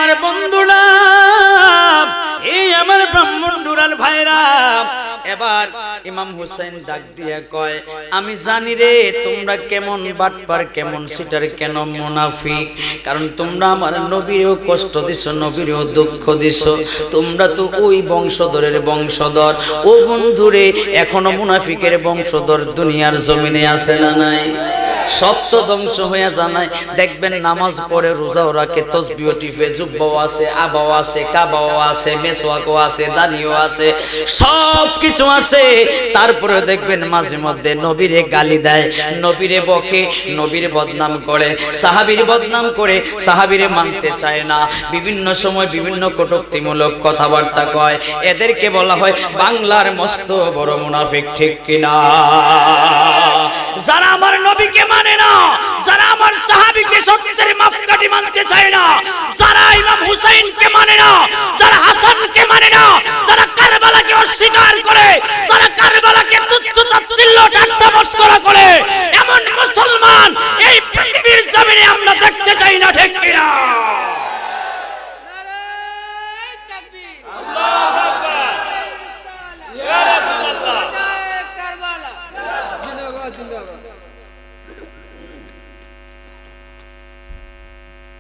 আমার বন্ধুরা, এই আমার ব্রাহ্মণডুরাল ভাইরা, এবার ইমাম হুসাইন ডাক দিয়ে কয়, আমি জানি রে তোমরা কেমন বাটপার, কেমন সিটার, কেন মুনাফিক। কারণ তোমরা আমার নবীরও কষ্ট দিছো, নবীরও দুঃখ দিছো। তোমরা তো ওই বংশধরের বংশধর। ও বন্ধুরে, এখনো মুনাফিকের বংশধর দুনিয়ার জমিনে আছে না নাই? সব তো ধ্বংস হয়ে জানায়। দেখবেন নামাজ পড়ে, রোজাও রাখে, তসবিহ টিপে, জুব্বাও আছে, আবাও আছে, কাবাও আছে, মেসওয়াকও আছে, দাড়িও আছে, সব কিছু আছে। তারপরে দেখবেন মাঝে মধ্যে নবীরে গালি দেয়, নবীরে বকে, নবীর বদনাম করে, সাহাবীর বদনাম করে, সাহাবীরে মানতে চায় না, বিভিন্ন সময় বিভিন্ন কটূক্তিমূলক কথাবার্তা কয়। এদেরকে বলা হয় বাংলার মস্ত বড় মুনাফিক, ঠিক কিনা? যারা আমার নবীকে মানে না, যারা আমার সাহাবীকে সত্যের মাপকাঠি মানতে চায় না, যারা ইমাম হুসাইনকে মানে না, যারা হাসানকে মানে না, যারা কারবালাকে অস্বীকার করে, যারা কারবালাকে তুচ্ছ তাচ্ছিল্য ঠাট্টা মস্করা করে, এমন মুসলমান এই পৃথিবীর জমিনে আমরা দেখতে চাই না, ঠিক কিনা?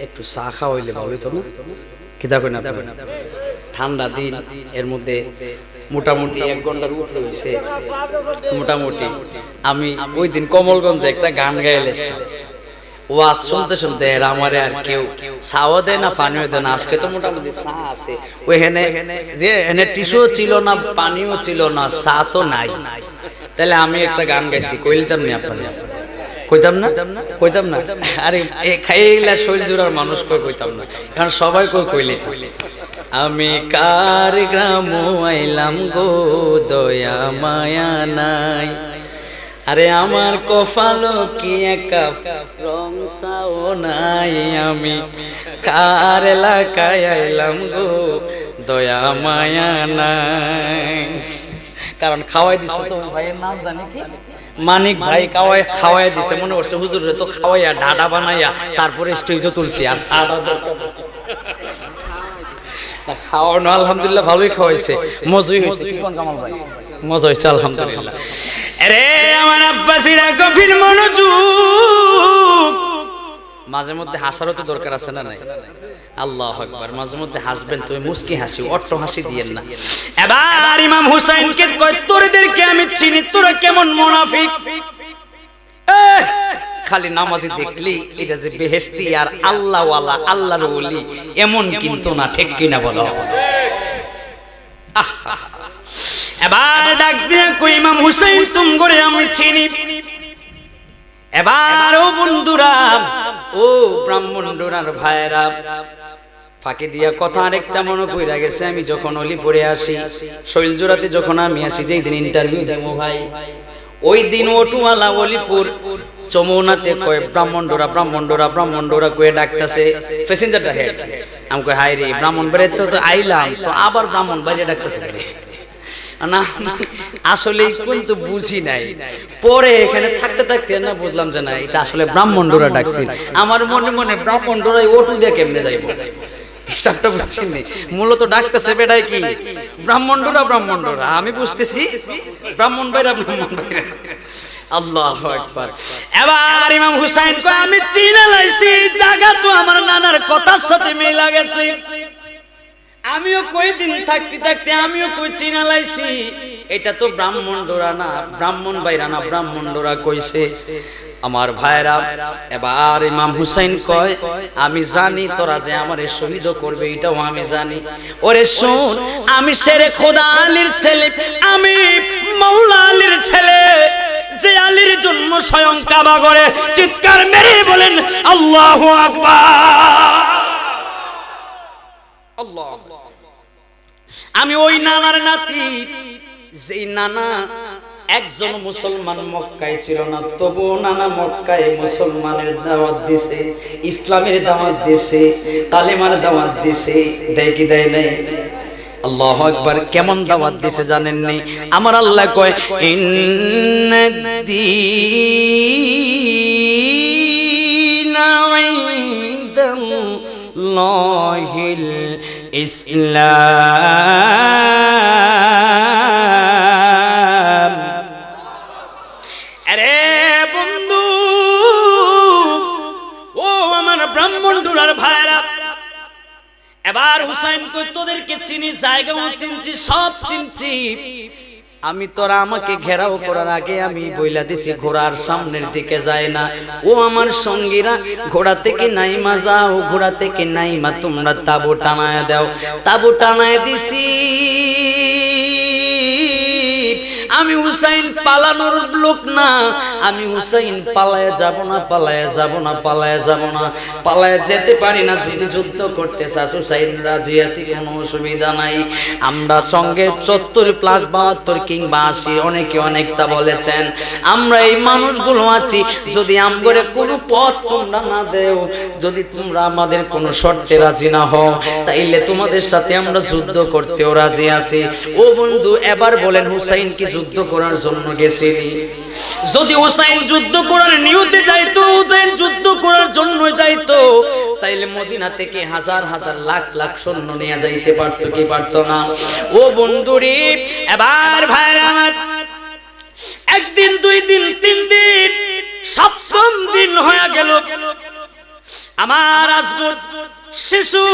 একটু চা খাওয়াইলে ভালো হতো না? কি দেখো না, ঠান্ডা দিন, এর মধ্যে মোটামুটি 1 ঘন্টার উপরে হয়েছে। মোটামুটি আমি ওই দিন কমলগঞ্জে একটা গান গাইলেছিলাম, ওয়াজ শুনতে শুনতে আমারে আর কেউ চাও দেয় না, পানিও দেয় না। আজকে তো মোটামুটি চা আছে, ওইখানে যে এনে টিস্যুও ছিল না, পানিও ছিল না, চা তো নাই। তাহলে আমি একটা গান গাইছি, কইলতাম না আপনাদের? কইতাম না, কইতাম না। আরে খাইলা শৈল জোড়ার মানুষ কই কইতাম না, কারণ সবাই কই কইলে। আমি কার গ্রাম আইলাম গো, দয়া মায়া নাই, আরে আমার কপালো কি একা রং সাও নাই। আমি কার এলাকায় আইলাম গো, দয়া মায়া নাই। কারণ খাওয়াই দিছে তো ভাইয়ের নাম জানি কি, মানিক ভাই খাওয়াই দিছে। মনে করছে হুজুরে তো খাওয়াইয়া ঢাডা বানাইয়া তারপরে স্টেজে তুলছি, আর খাওয়ানো আলহামদুলিল্লাহ ভালোই খাওয়াইছে, মজাই হয়েছে। মজা হয়েছে আলহামদুলিল্লাহ। আরে আমার আব্বাসীরা গভীর মনোযোগ। মাঝে মধ্যে হাসারও তো দরকার আছে না নাই? আল্লাহু আকবার। মাঝে মধ্যে হাসবেন, তুমি মুস্কি হাসি, অট্ট হাসি দিয়েন না। এবার ইমাম হুসাইনকে কয়, তোরদেরকে আমি চিনি, তোরা কেমন মুনাফিক। খালি নামাজি দেখলি এটা যে বেহেশতি আর আল্লাহওয়ালা, আল্লাহর ওলি, এমন কিন্তু না, ঠিক কিনা বলো? এবার ডাক দিয়ে কই, ইমাম হুসাইন তুমগরে আমি চিনি। এবার ও বন্ধুরা, ও ব্রাহ্মণডোরার ভাইরা, ফাঁকি দিয়া কথা আরেকটা মনে পড়ে গেছে। আমি যখন অলিপুরে আসি, শৈলজোড়াতে যখন আমি আসি, যেই দিন ইন্টারভিউ দেবো ভাই, ওই দিন অটুয়ালা অলিপুর চমৌনাতে কয় ব্রাহ্মণডোরা, ব্রাহ্মণডোরা, ব্রাহ্মণডোরা কয়ে ডাকতেছে প্যাসেঞ্জারটা। হেড আমি কই, হাই রে, ব্রাহ্মণবাড়ি তো আইলাম, তো আবার ব্রাহ্মণবাড়ি ডাকতেছে না। আসলে কিন্তু বুঝি নাই, পরে এখানে থাকতে থাকতে না বুঝলাম যে না, এটা আসলে ব্রাহ্মণডোরা ডাকছি। আমার মনে মনে ব্রাহ্মণডোরায় অটু দিয়ে কেমনে যাইবো, হিসাবটা বুঝছিনি। মূলত ডাকতেছে বেটাই কি, ব্রাহ্মণডোরা, ব্রাহ্মণডোরা। আমি বুঝতেছি ব্রাহ্মণবাড়িরা, ব্রাহ্মণবাড়িরা। আল্লাহু আকবার। এবার ইমাম হুসাইন কয়, আমি চিনে লাইছি, জায়গা তো আমার নানার কথার সাথে মিলা গেছে। আমিও কয়দিন থাকতে থাকতে আমিও কই চিনা লাইছি, এটা তো ব্রাহ্মণডোরা না, ব্রাহ্মণবাড়িরা না, ব্রাহ্মণডোরা কইছে। আমার ভাইরা, এবার ইমাম হুসাইন কয়, আমি জানি তোরা যে আমারে শহীদ করবে, এটাও আমি জানি। ওরে শোন, আমি শেরে খোদা আলীর ছেলে, আমি মাওলা আলীর ছেলে, যে আলীর জন্ম স্বয়ং কাবা ঘরে। চিৎকার মেরে বলেন আল্লাহু আকবার। আল্লাহ, আমি ওই নানার নাতি, যেই নানা একজন মুসলমান মক্কায় ছিল না, তবুও নানা মক্কায় মুসলমানের দাওয়াত দিছে, ইসলামের দাওয়াত দিছে, কালেমার দাওয়াত দিছে। দেয় কি দেয় নাই? আল্লাহু আকবার। কেমন দাওয়াত দিছে জানেন নি? আমার আল্লাহ কয়, ইন্নাদ-দীনা দিনুল্লাহিল ইসলাম। আরে বন্ধু, ও আমার ব্রাহ্মণডুলার ভাইরা, এবার হুসাইন কই তোদেরকে চিনি, জায়গাও চিনছি, সব চিনছি আমি। তোরা আমাকে ঘেরাও করার আগে আমি বইলা দিছি ঘোড়ার সামনের দিকে যায় না। ও আমার সঙ্গীরা, ঘোড়া থেকে নাইমা যাও, ঘোড়া থেকে নাইমা তোমরা তাবু টানায় দাও। তাবু টানায় দিছি। আমি হুসাইন পালানোর লোক না, আমি হুসাইন পালায়া যাব না, পালায়া যাব না, পালায়া যাব না, পালায়া যেতে পারি না। যদি যুদ্ধ করতে চাস হুসাইন রাজি আছি, কোনো অসুবিধা নাই। আমরা সঙ্গে 70+ 72 কিংবা 80, অনেকে অনেকটা বলেছেন। আমরা এই মানুষগুলো আছি, যদি আমগরে কোনো পথ তোমরা না দেও, যদি তোমরা আমাদের কোনো শর্তে রাজি না হও, তাইলে তোমাদের সাথে আমরা যুদ্ধ করতেও রাজি আছি। ও বন্ধু, এবার বলেন হুসাইন কি যুদ্ধ করার জন্য গেছিনি? যদি হুসাইন যুদ্ধ করার নিয়তে যাইতো, হুসাইন যুদ্ধ করার জন্য যাইতো, তাইলে মদিনা থেকে হাজার হাজার লাখ লাখ সৈন্য নিয়ে যাইতে পারতো কি পারতো না? ও বন্ধুরে, এবার ভাইরা আমার, একদিন, 2 দিন, 3 দিন, 7ম দিন হয়ে গেল। আমার আজগর শিশু,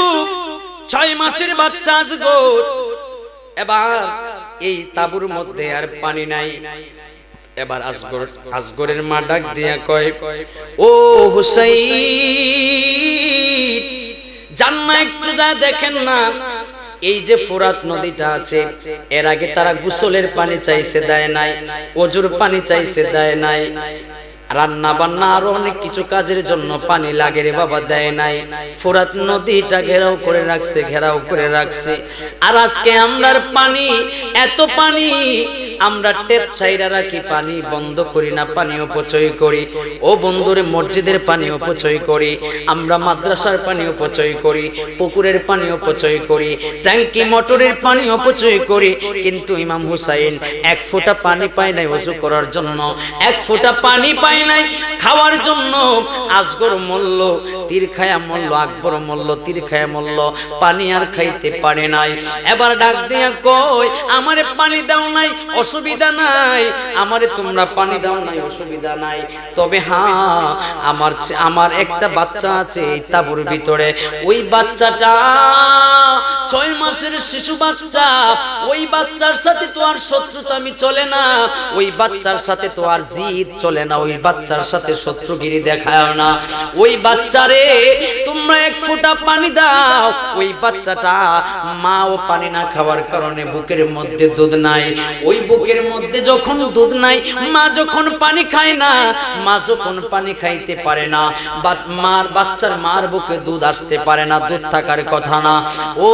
6 মাসের বাচ্চা আজগর। এবার এই তাবুর মধ্যে আর পানি নাই। এবার আজগরের মা ডাক দিয়া কয়, ও হুসাইন, জান না একটু যা দেখেন না, এই যে ফোরাত নদীটা আছে, এর আগে তারা গোসলের পানি চাইছে, দেয় নাই। ওজুর পানি চাইছে, দেয় নাই। রান্না বান্না আরো অনেক কিছু কাজের জন্য পানি লাগে রে বাবা, দেয় নাই। ফোরাত নদীটা ঘেরাও করে রাখছে, ঘেরাও করে রাখছে। আর আজকে আমরার পানি, এত পানি, আমরা টেপ ছাইরা রাখি, পানি বন্ধ করি না, পানি অপচয় করি। ও বন্ধুরে, মসজিদের পানি অপচয় করি, আমরা মাদ্রাসার পানি অপচয় করি, পুকুরের পানি অপচয় করি, ট্যাঙ্কি মোটরের পানি অপচয় করি। কিন্তু ইমাম হুসাইন 1 ফোঁটা পানি পায় নাই ওযু করার জন্য, 1 ফোঁটা পানি পায় নাই খাওয়ার জন্য। আজগর মল্ল, তীর খায়া মল্ল, আকবর মল্ল, তীর খায়া মল্ল, পানি আর খাইতে পারে নাই। এবার ডাক দিয়া কই, আমারে পানি দাও নাই, অসুবিধা নাই, আমারে তোমরা পানি দাও নাই, অসুবিধা নাই। তবে হ্যাঁ, আমার একটা বাচ্চা আছে এই তাবুর ভিতরে, ওই বাচ্চাটা 6 মাসের শিশু বাচ্চা, ওই বাচ্চার সাথে তো আর শত্রুতা আমি চলে না, ওই বাচ্চার সাথে তো আর জিদ চলে না, ওই বাচ্চার সাথে শত্রুগিরি দেখায় না। ওই বাচ্চারে তোমরা 1 ফোঁটা পানি দাও। ওই বাচ্চাটা মা ও পানি না খাওয়ার কারণে বুকের মধ্যে দুধ নাই। ওই বুকের মধ্যে যখন দুধ নাই, মা যখন পানি খায় না, মা যখন পানি খাইতে পারে না, বাচ্চার মার বুকে দুধ আসতে পারে না, দুধ থাকার কথা না। ও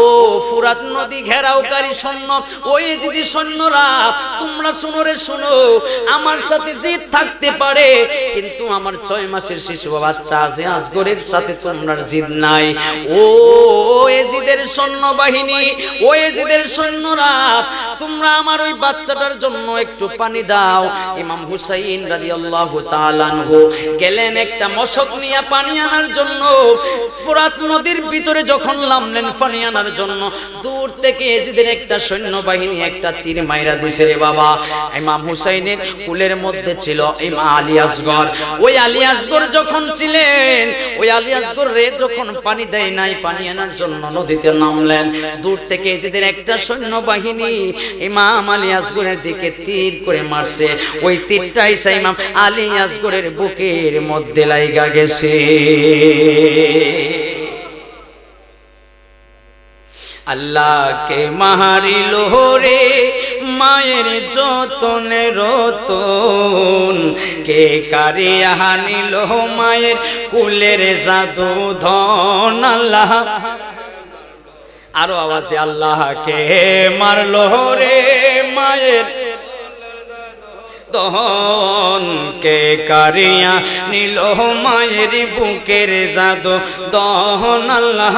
ফুরাত নদী ঘেরাওকারী সৈন্য, ওই যদি সৈন্যরা, তোমরা শুনো রে শুনো, আমার সাথে জিদ থাকতে পারে, কিন্তু আমার 6 মাসের শিশু বাচ্চা আছে, আজগরের সাথে তোমরা জিদ নাই। ও এজিদের সৈন্য বাহিনী, ও এজিদের সৈন্যরা, তোমরা আমার ওই বাচ্চাটার জন্য একটু পানি দাও। ইমাম হুসাইন রাদিয়াল্লাহু তাআলা আনহু গেলেন একটা মশক নিয়ে পানি আনার জন্য। ফুরাত নদীর ভিতরে যখন নামলেন পানি আনার জন্য, দূর থেকে এজিদের একটা সৈন্যবাহিনী একটা তীর মাইরা দিছে রে বাবা। ইমাম হুসাইনের কুলের মধ্যে ছিল ইমাম আলী আসগর। ওই আলী আসগর যখন ছিলেন, ওই আলী আসগর রে যখন পানি দেয় নাই, পানি আনার জন্য নদীতে নামলেন, দূর থেকে এজিদের একটা সৈন্যবাহিনী ইমাম আলী আসগরের দিকে তীর করে মারছে। ওই তীরটা এসে ইমাম আলী আসগরের বুকের মধ্যে লাইগা গেছে। আল্লাহকে মারিল রে মায়ের যতনে রতন, কে কারে আনিল মায়ের কুলের জাদু ধন। আল্লাহ, আরো আওয়াজ দিয়ে, আল্লাহকে মারল রে মায়ের দহন, কে কারিয়া নিল মায়ের বুকের জাদু দহন। আল্লাহ,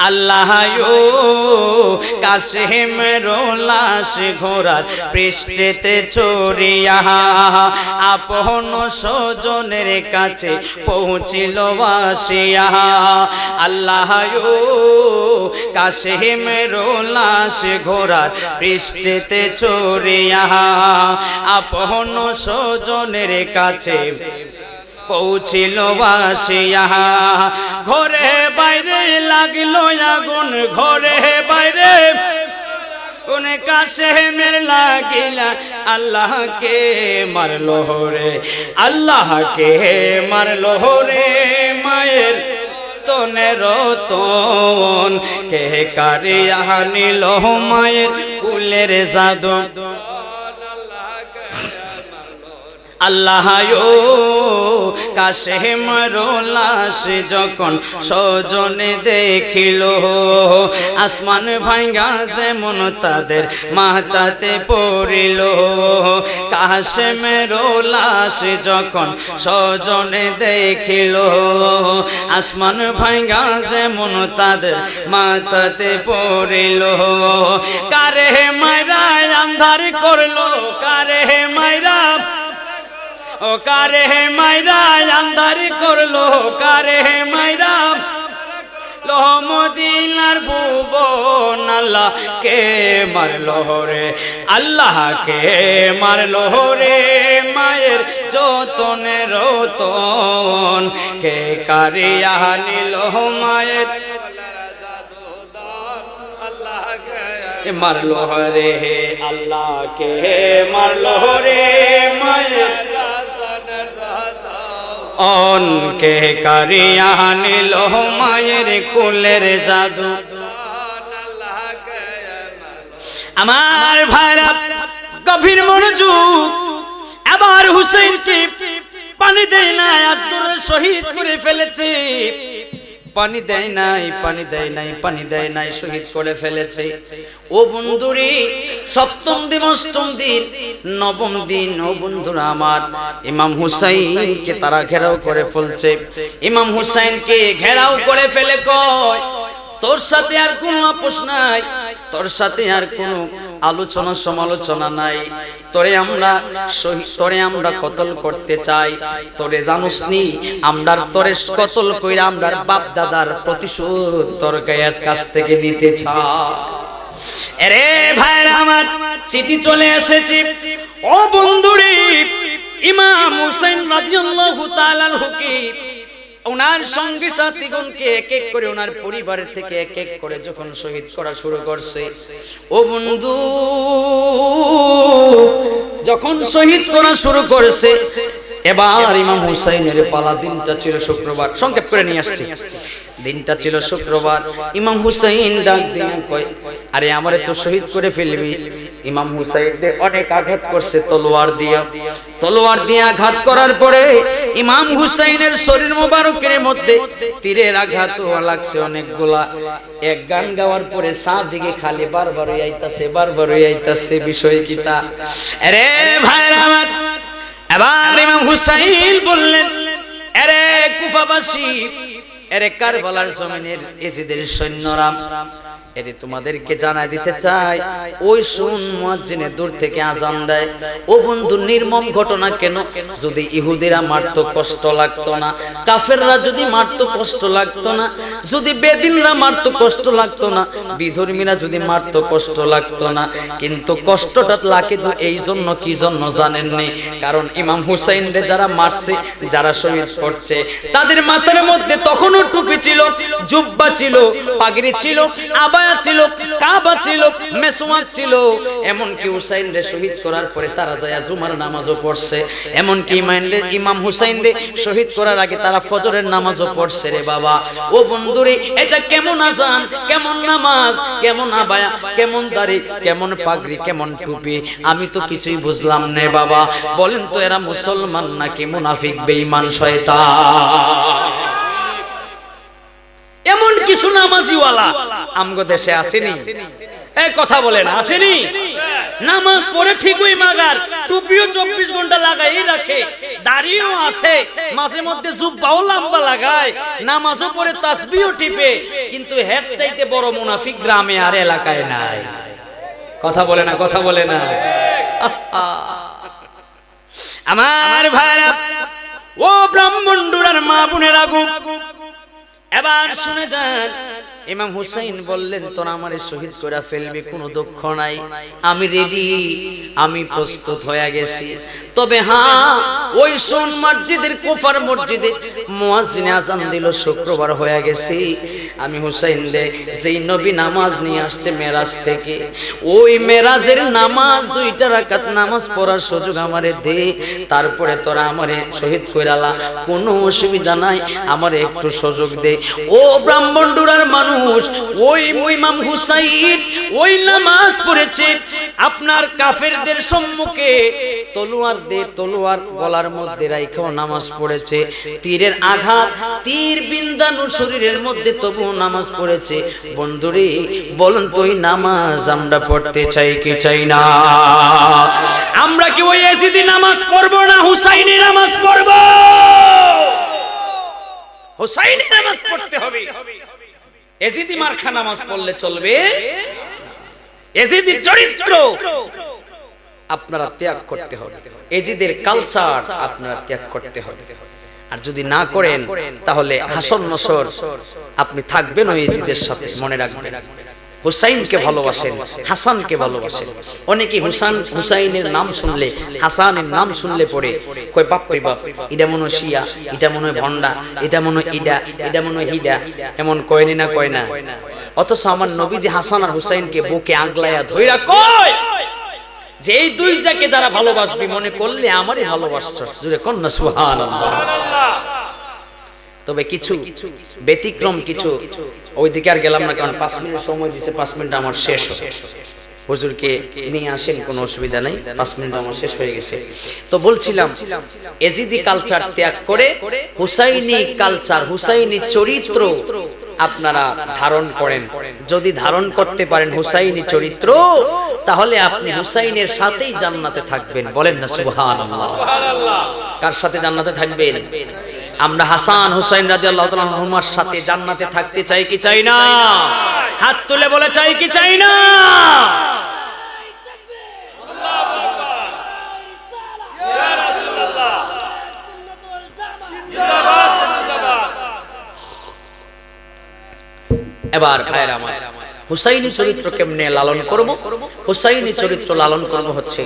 আল্লাহ কাশেমের লাশ ঘোড়ার পৃষ্ঠেতে চড়িয়া আপন স্বজনের কাছে পৌঁছিল আসিয়া আল্লাহ কাশেমের লাশ ঘোড়ার পৃষ্ঠেতে চড়িয়া আপন স্বজনের কাছে পৌঁছিল আসিয়া ঘরে বাইরে লাগলো আগুন ঘরে বাইরে কোন কাশেমের লাগিলা আল্লাহকে মারলো রে আল্লাহকে মারলো রে মায়ের তনের তন কে কারিয়া নিল মায়ের কুলের জাদু আল্লাহ কাশেমের লাশ যখন স্বজনে দেখিল আসমান ভাঙ্গা যেমন তাদের মাথাতে পড়িল কাশেমের লাশ যখন স্বজনে দেখিল আসমান ভাঙ্গা যেমন তাদের মাথাতে পড়িল কারে মাইরা আন্ধার করলো কারে মাইরা ও কারে মাইরা আন্ধার করলো কারে মাইরা লোহ মদিনার ভুবন আল্লাহ কে মারলো রে আল্লাহ কে মারলো রে মায়ের যতনের রতন কে কারিয়া নিল মায়ের মারলো রে আল্লাহ কে মারলো রে মায়ের অনকে কারিয়া নিল মায়ের কুলের জাদু আমার ভাইরা গভীর মনোযোগ আবার হুসাইনকে পানি দেয় না আজগর শহীদ করে ফেলেছে পানি দেয় নাই পানি দেয় নাই পানি দেয় নাই শহীদ করে ফেলেছে ও বন্ধুরে সপ্তম দিন অষ্টম দিন নবম দিন ও বন্ধুরা আমার ইমাম হুসাইনকে তারা ঘেরাও করে ফেলছে ইমাম হুসাইনকে ঘেরাও করে ফেলে কয় তোর সাথে আর কোনো আপোষ নাই তোর সাথে আর কোনো আলোচনা সমালোচনা নাই তোরে আমরা কতল করতে চাই তোরে জানোস নি আমরার তোরে কতল কইরা আমরার বাপ দাদার প্রতিশোধ তোর কাছ থেকে নিতে চাই আরে ভাইরা আমার চিঠি চলে এসেছে ও বন্ধুরে ইমাম হুসাইন রাদিয়াল্লাহু তাআলা আনহুকে ওনার সঙ্গী সাথীগণকে এক এক করে ওনার পরিবারের থেকে এক এক করে যখন শহীদ করা শুরু করছে ও বন্ধু যখন শহীদ করা শুরু করছে এবার ইমাম হুসাইনের পালা দিনটা ছিল শুক্রবার সংক্ষেপ করে নিয়ে আসছি দিনটা ছিল শুক্রবার ইমাম হুসাইন ডাক দিয়ে কয় আরে আমারে তো শহীদ করে ফেলবি ইমাম হুসাইনকে অনেক আঘাত করছে তলোয়ার দিয়ে আঘাত করার পরে ইমাম হুসাইনের শরীর মোবারকের মধ্যে তীরের আঘাত লাগছে অনেকগুলা এক গান গাওয়ার পরে সাত দিকে খালি বারবার আইতাছে বিষয় কি তা আরে ভাইরা আমার এবার ইমাম হুসাইন বললেন আরে কুফাবাসী আরে কারবালার জমিনের এজিদের সৈন্যরা এরে তোমাদেরকে জানাই দিতে চাই ওই শুন মুয়াজ্জিনে দূর থেকে আজান দেয় ও বন্ধু নির্মম ঘটনা কেন যদি ইহুদিরা মারতো কষ্ট লাগতো না কাফেররা যদি মারতো কষ্ট লাগতো না যদি বেদিনরা মারতো কষ্ট লাগতো না বিধর্মীরা যদি মারতো কষ্ট লাগতো না কিন্তু কষ্টটা লাগে তো এই জন্য কি জন্য জানেননি কারণ ইমাম হুসাইনকে যারা মারছে যারা শহীদ করছে তাদের মাথার মধ্যে তখনও টুপি ছিল জুব্বা ছিল পাগড়ি ছিল আবার ছিল কাবা ছিল মেসওয়াক ছিল এমন কি হুসাইন রে শহীদ করার পরে তারা যায় জুমার নামাজও পড়ছে এমন কি ইমাম হুসাইন রে শহীদ করার আগে তারা ফজরের নামাজও পড়ছে রে বাবা ও বন্ধুরে এটা কেমন আজান কেমন নামাজ কেমন আবায়া কেমন দাড়ি কেমন পাগড়ি কেমন টুপি আমি তো কিছুই বুঝলাম না বাবা বলেন তো এরা মুসলমান নাকি মুনাফিক বেঈমান শয়তান এমন কিছু নামাজিওয়ালা আমগো দেশে আসেনি এই কথা বলে না আসেনি নামাজ পড়ে ঠিকই মাগার, টুপিও 24 ঘন্টা লাগাই রাখে, দাড়িও আছে, মাঝে মধ্যে জুব্বাও লম্বা লাগায়, নামাজও পড়ে তাসবিহও টিপে, কিন্তু হেড চাইতে বড় মুনাফিক গ্রামে আর এলাকায় নাই। কথা বলে না, কথা বলে না। আমার ভাইরা, ও ব্রাহ্মণডুরার মা বোনেরা গো, এবার শুনে যান। ইমাম হুসাইন বললেন, তোরা আমারে শহীদ করে ফেলবি, কোনো দুঃখ নাই, আমি রেডি, আমি প্রস্তুত হয়ে গেছি। তবে হ্যাঁ, ওই সোন মসজিদের কুফার মসজিদে মুয়াজ্জিন আযান দিল, শুক্রবার হয়ে গেছে। আমি হুসাইন রে, যেই নবী নামাজ নিয়ে আসছে মেরাজ থেকে, ওই মেরাজের নামাজ 2টা রাকাত নামাজ পড়ার সুযোগ আমারে দে, তারপরে তোরা আমারে শহীদ কইরালা, কোনো অসুবিধা নাই, আমারে একটু সুযোগ দে। ও ব্রাহ্মণডুরার মানুষ, ওই ইমাম হুসাইন ওই নামাজ পড়েছে আপনার কাফেরদের সম্মুখে, তলোয়ার দিয়ে তলোয়ার গলার মধ্যে রাইখাও নামাজ পড়েছে, তীরের আঘাত, তীর বিন্দানো শরীরের মধ্যে তবু নামাজ পড়েছে। বন্ধুরে বলুন তো, এই নামাজ আমরা পড়তে চাই কি চাই না? আমরা কি ওই ইয়াজিদি নামাজ পড়বো না হুসাইনি নামাজ পড়বো? হুসাইনি নামাজ পড়তে হবে। এজিদি মার্কা নামাজ পড়লে চলবে? এজিদি চরিত্র আপনারা ত্যাগ করতে হবে, এজিদের কালচার আপনারা ত্যাগ করতে হবে। আর যদি না করেন তাহলে হাসন নসর আপনি থাকবেন ওই এজিদের সাথে। মনে রাখবেন, হুসাইনকে ভালোবাসেন, হাসানকে ভালোবাসেন। অনেকে হুসাইনের নাম শুনলে, হাসানের নাম শুনলে পড়ে কই বাপ রে বাপ, এটা মনে হয় শিয়া, এটা মনে হয় ভন্ডা, এটা মনে হয় ইডা, এটা মনে হয় হিডা, এমন কয়নি না কয় না। অথচ আমার নবী যে হাসান আর হুসাইনকে বুকে আগলায়া ধইরা কয় যে এই দুইটাকে যারা ভালোবাসবি মনে করলে আমারই ভালোবাসছস। জোরে কোন না সুবহানাল্লাহ। তবে কিছু ব্যতিক্রম, কিছু ওইদিকে আর গেলাম না, কারণ 5 মিনিট সময় দিছে, 5 মিনিট আমার শেষ। হুজুরকে নিয়ে আসেন, কোনো অসুবিধা নেই, 5 মিনিট আমার শেষ হয়ে গেছে। তো বলছিলাম, এজিদি কালচার ত্যাগ করে হুসাইনি কালচার, হুসাইনি চরিত্র আপনারা ধারণ করেন। যদি ধারণ করতে পারেন হুসাইনি চরিত্র, তাহলে আপনি হুসাইনের সাথেই জান্নাতে থাকবেন। বলেন না সুবহানাল্লাহ। কার সাথে জান্নাতে থাকবেন? আমরা হাসান হুসাইন রাদিয়াল্লাহু তাআলা আনহুমার সাথে জান্নাতে থাকতে চাই কি চাই না? হাত তুলে বলে চাই কি চাই না? এবার ভাইরা আমার, হুসাইনি চরিত্র কেমনে লালন করব? হুসাইনি চরিত্র লালন করব হচ্ছে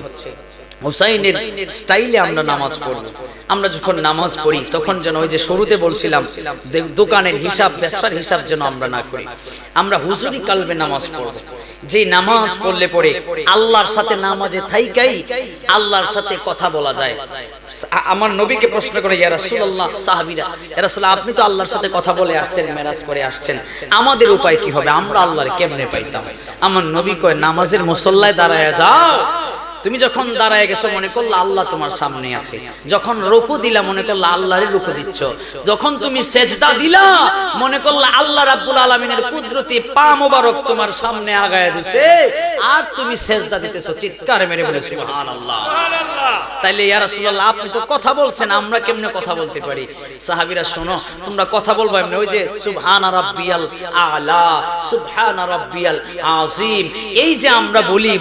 হুসাইনের স্টাইলে আমরা নামাজ পড়ব। আমরা যখন নামাজ পড়ি তখন যেন ওই যে শুরুতে বলছিলাম, দোকানের হিসাব, ব্যবসার হিসাব যেন আমরা না করি। আমরা হুজুরি কালবে নামাজ পড়ব, যে নামাজ পড়লে পরে আল্লাহর সাথে নামাজে থাইকাই আল্লাহর সাথে কথা বলা যায়। আমার নবীকে প্রশ্ন করে, ইয়া রাসূলুল্লাহ, সাহাবীরা, ইয়া রাসূলুল্লাহ, আপনি তো আল্লাহর সাথে কথা বলে আসছেন, মেরাজ করে আসছেন, আমাদের উপায় কি হবে? আমরা আল্লাহর কেমনে পাইতাম? আমার নবী কয়, নামাজের মুসল্লায় দাঁড়ায় যাও। তুমি যখন দাঁড়ায় গেছো মনে করলে আল্লাহ তোমার সামনে আছে, যখন রুকু দিলা মনে করলে আল্লাহরই রুকু দিচ্ছ, যখন তুমি সেজদা দিলা মনে করলে আল্লাহ রাব্বুল আলামিনের কুদরতি পা মোবারক তোমার সামনে আগায় দিছে, আর তুমি সেজদা দিতেছো। চিৎকার মেরে বলে সুবহানাল্লাহ। তাইলে ইয়া রাসূলুল্লাহ, আপনি তো কথা বলছেন, আমরা কেমনে কথা বলতে পারি? সাহাবীরা, শোনো, তোমরা কথা বলবা এমনি, ওই যে সুবহানা রাব্বিয়াল আলা, সুবহানা রাব্বিয়াল আযীম, এই যে আমরা বলি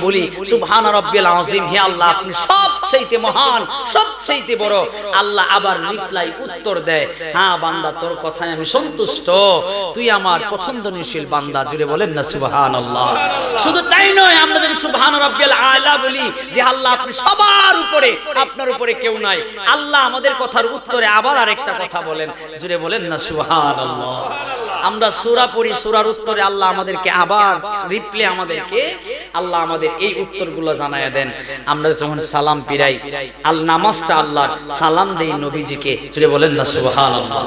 সুবহানা রাব্বিয়াল আযীম, হে আল্লাহ আপনি সবচাইতে মহান, সবচাইতে বড়। আল্লাহ আবার রিপ্লাই, উত্তর দেয়, হ্যাঁ বান্দা, তোর কথায় আমি সন্তুষ্ট, তুই আমার পছন্দনীয় বান্দা। জুড়ে বলেন না সুবহানাল্লাহ। শুধু তাই নয়, আমরা যদি সুবহানা রাব্বিয়াল আলা বলি যে আল্লাহ আপনি সবার উপরে, আপনার উপরে কেউ নাই, আল্লাহ আমাদের কথার উত্তরে আবার আরেকটা কথা বলেন। জুড়ে বলেন না সুবহানাল্লাহ। আমরা সূরা পড়ি, সূরার উত্তরে আল্লাহ আমাদেরকে আবার রিপ্লাই, আমাদেরকে আল্লাহ আমাদের এই উত্তরগুলো জানায় দেন। আমরা যখন সালাম ফিরাই, নামাজটা আল্লাহর, সালাম দেই নবীজিকে। জুড়ে বলেন না সুবহানাল্লাহ।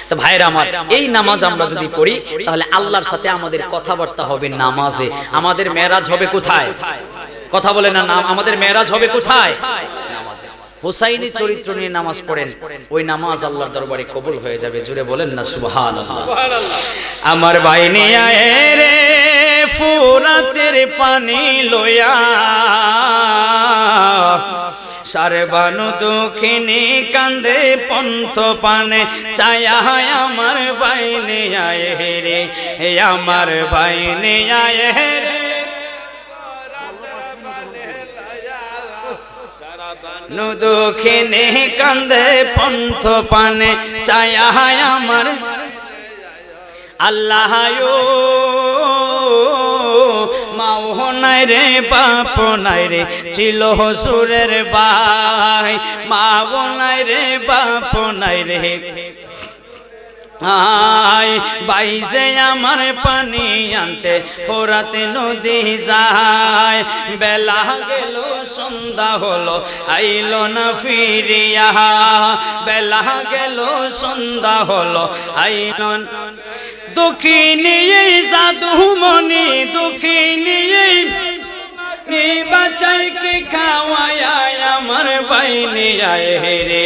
তো ভাইরা আমার, এই নামাজ আমরা যদি পড়ি তাহলে আল্লাহর সাথে আমাদের কথাবার্তা হবে নামাজে। আমাদের মেরাজ হবে কোথায়? কথা বলে না, আমাদের মেরাজ হবে কোথায়? নামাজে। হুসাইনি চরিত্র নিয়ে নামাজ পড়েন, ওই নামাজ আল্লাহর দরবারে কবুল হয়ে যাবে। জুড়ে বলেন না সুবহানাল্লাহ। আমার ভাই নিয়ে আয় রে ফুরাতের পানি লয়া সারবানু দক্ষিণে কান্দে পন্থ পানে চায়া আমার বাইনে আয় রে আমার বাইনে আয় রে দক্ষিণে কান্দে পন্থ পানে চায়া আমার আল্লাহ মাও নাই রে বাপ নাই রে ছিল সুরের ভাই মাও নাই রে বাপ নাই রে আয় বাইজে আমার পানি আনতে ফোরাতে নদী যায় বেলা গেল সন্ধ্যা হলো আইলো না ফিরিয়া বেলা গেল সন্ধ্যা হলো আইলো দুঃখিনী জাদুমণি দুঃখিনী বাঁচাই কি খাওয়ায় আমার বাইনে আয় রে